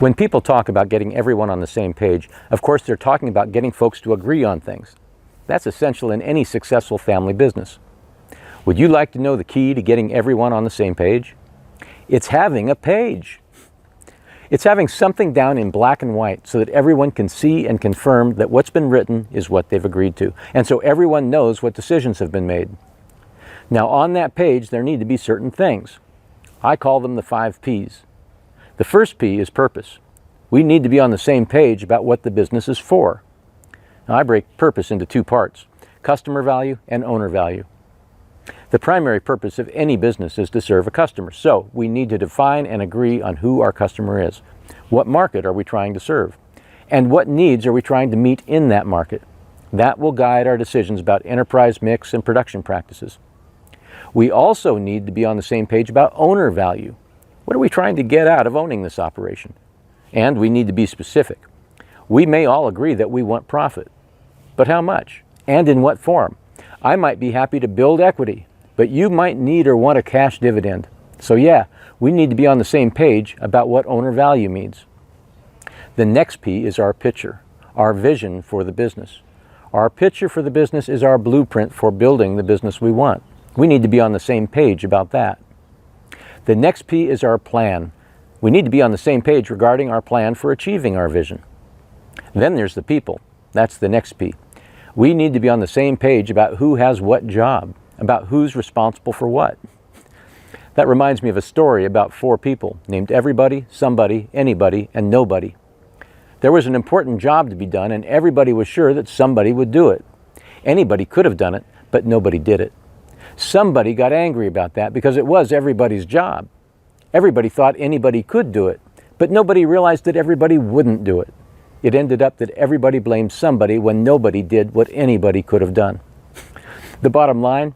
When people talk about getting everyone on the same page, of course they're talking about getting folks to agree on things. That's essential in any successful family business. Would you like to know the key to getting everyone on the same page? It's having a page. It's having something down in black and white so that everyone can see and confirm that what's been written is what they've agreed to, and so everyone knows what decisions have been made. Now on that page there need to be certain things. I call them the 5 P's. The first P is purpose. We need to be on the same page about what the business is for. Now I break purpose into 2 parts, customer value and owner value. The primary purpose of any business is to serve a customer, so we need to define and agree on who our customer is. What market are we trying to serve? And what needs are we trying to meet in that market? That will guide our decisions about enterprise mix and production practices. We also need to be on the same page about owner value. What are we trying to get out of owning this operation? And we need to be specific. We may all agree that we want profit, but how much? And in what form? I might be happy to build equity, but you might need or want a cash dividend. So yeah, we need to be on the same page about what owner value means. The next P is our picture, our vision for the business. Our picture for the business is our blueprint for building the business we want. We need to be on the same page about that. The next P is our plan. We need to be on the same page regarding our plan for achieving our vision. Then there's the people. That's the next P. We need to be on the same page about who has what job, about who's responsible for what. That reminds me of a story about 4 people named everybody, somebody, anybody, and nobody. There was an important job to be done and everybody was sure that somebody would do it. Anybody could have done it, but nobody did it. Somebody got angry about that because it was everybody's job. Everybody thought anybody could do it, but nobody realized that everybody wouldn't do it. It ended up that everybody blamed somebody when nobody did what anybody could have done. The bottom line,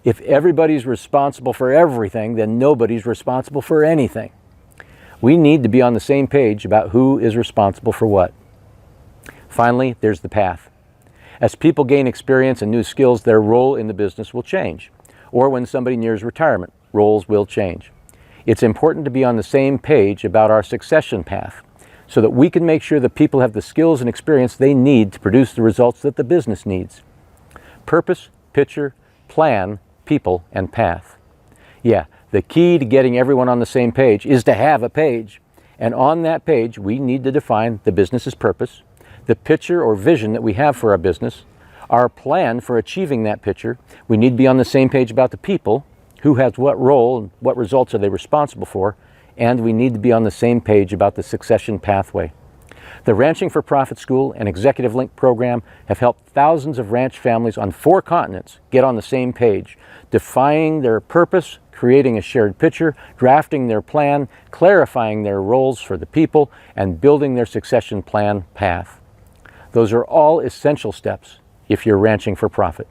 if everybody's responsible for everything, then nobody's responsible for anything. We need to be on the same page about who is responsible for what. Finally, there's the path. As people gain experience and new skills, their role in the business will change. Or when somebody nears retirement, roles will change. It's important to be on the same page about our succession path so that we can make sure that people have the skills and experience they need to produce the results that the business needs. Purpose, picture, plan, people, and path. Yeah, the key to getting everyone on the same page is to have a page. And on that page, we need to define the business's purpose, the picture or vision that we have for our business, our plan for achieving that picture. We need to be on the same page about the people, who has what role and what results are they responsible for, and we need to be on the same page about the succession pathway. The Ranching for Profit School and Executive Link program have helped thousands of ranch families on 4 continents get on the same page, defining their purpose, creating a shared picture, drafting their plan, clarifying their roles for the people, and building their succession plan path. Those are all essential steps if you're ranching for profit.